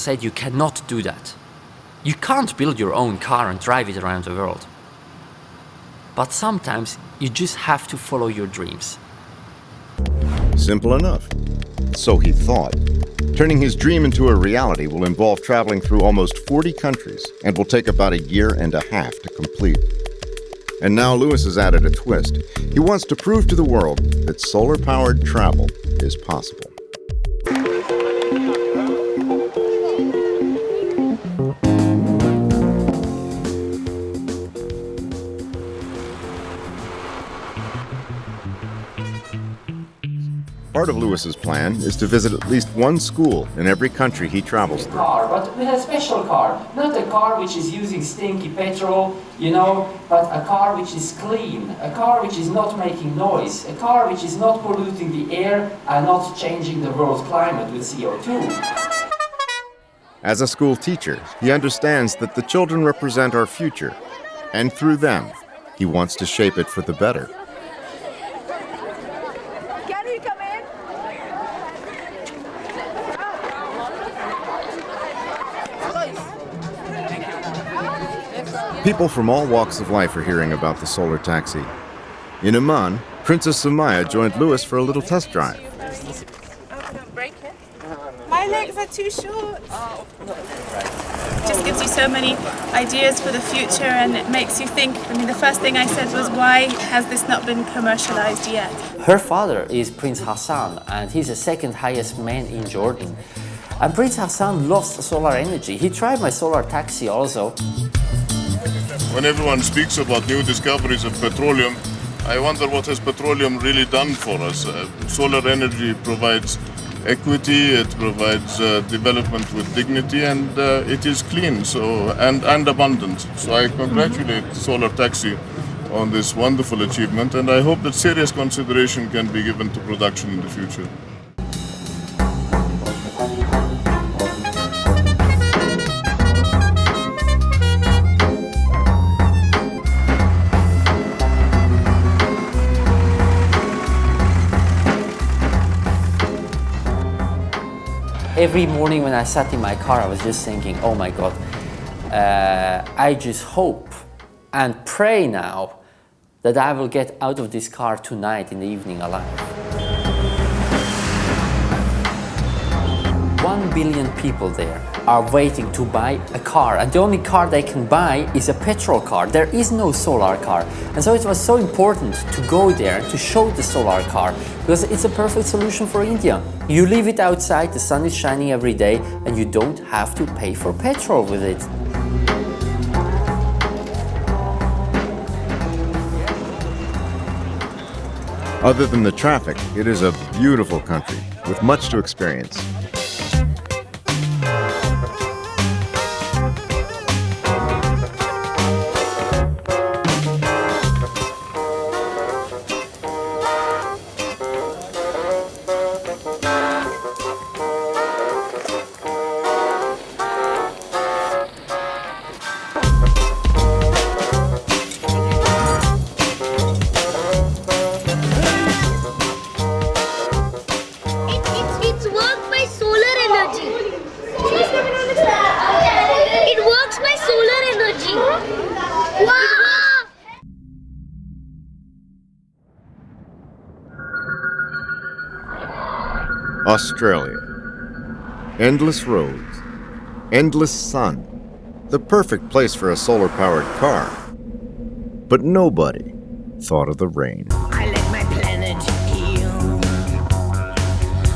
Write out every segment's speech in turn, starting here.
said you cannot do that. You can't build your own car and drive it around the world. But sometimes you just have to follow your dreams. Simple enough. So he thought. Turning his dream into a reality will involve traveling through almost 40 countries and will take about a year and a half to complete. And now Lewis has added a twist. He wants to prove to the world that solar-powered travel is possible. Part of Lewis's plan is to visit at least one school in every country he travels through. But we have a special car, not a car which is using stinky petrol, but a car which is clean, a car which is not making noise, a car which is not polluting the air and not changing the world's climate with CO2. As a school teacher, he understands that the children represent our future, and through them, he wants to shape it for the better. People from all walks of life are hearing about the Solartaxi. In Amman, Princess Sumaya joined Lewis for a little test drive. My legs are too short. It just gives you so many ideas for the future, and it makes you think. The first thing I said was, why has this not been commercialized yet? Her father is Prince Hassan, and he's the second highest man in Jordan. And Prince Hassan lost solar energy. He tried my Solartaxi also. When everyone speaks about new discoveries of petroleum, I wonder what has petroleum really done for us. Solar energy provides equity, it provides development with dignity, and it is clean and abundant. So I congratulate Solartaxi on this wonderful achievement, and I hope that serious consideration can be given to production in the future. Every morning when I sat in my car, I was just thinking, oh my God, I just hope and pray now that I will get out of this car tonight in the evening alive. 1 billion people there are waiting to buy a car, and the only car they can buy is a petrol car. There is no solar car, and so it was so important to go there and to show the solar car, because it's a perfect solution for India. You leave it outside, the sun is shining every day, and you don't have to pay for petrol with it. Other than the traffic, it is a beautiful country with much to experience. Australia. Endless roads, endless sun, the perfect place for a solar-powered car. But nobody thought of the rain. I let my planet heal.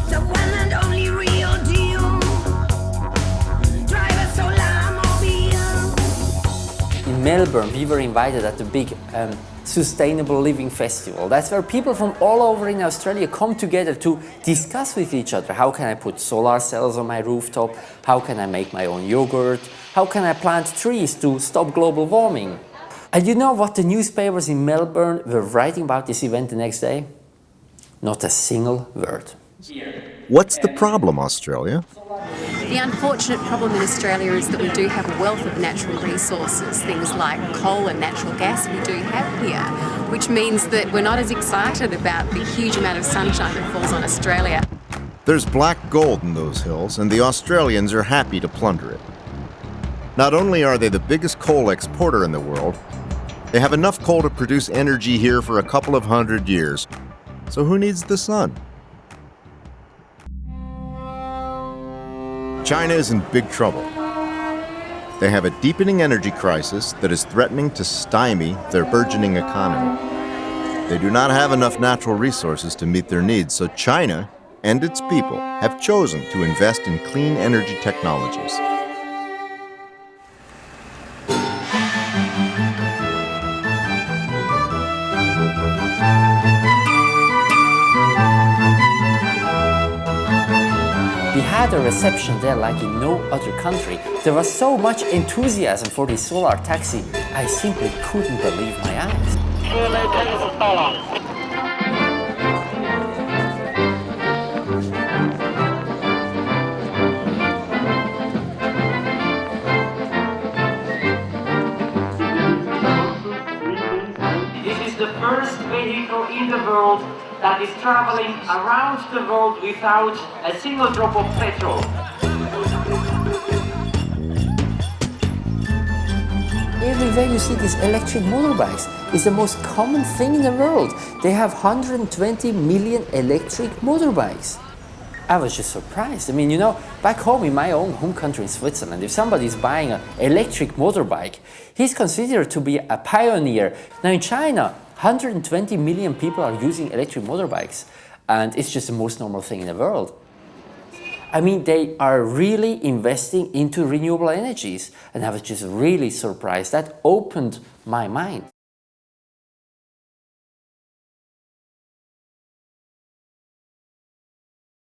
The one and only real deal. Drive a solar mobile. In Melbourne, we were invited at the big Sustainable Living Festival. That's where people from all over in Australia come together to discuss with each other. How can I put solar cells on my rooftop? How can I make my own yogurt? How can I plant trees to stop global warming? And you know what the newspapers in Melbourne were writing about this event the next day? Not a single word. What's the problem, Australia? The unfortunate problem in Australia is that we do have a wealth of natural resources, things like coal and natural gas we do have here, which means that we're not as excited about the huge amount of sunshine that falls on Australia. There's black gold in those hills, and the Australians are happy to plunder it. Not only are they the biggest coal exporter in the world, they have enough coal to produce energy here for a couple of 100 years. So who needs the sun? China is in big trouble. They have a deepening energy crisis that is threatening to stymie their burgeoning economy. They do not have enough natural resources to meet their needs, so China and its people have chosen to invest in clean energy technologies. We had a reception there like in no other country. There was so much enthusiasm for the solar taxi, I simply couldn't believe my eyes. This is the first vehicle in the world that is traveling around the world without a single drop of petrol. Everywhere you see these electric motorbikes. It's the most common thing in the world. They have 120 million electric motorbikes. I was just surprised. I mean, you know, back home in my own home country in Switzerland, if somebody's buying an electric motorbike, he's considered to be a pioneer. Now in China, 120 million people are using electric motorbikes, and it's just the most normal thing in the world. I mean, they are really investing into renewable energies, and I was just really surprised. That opened my mind.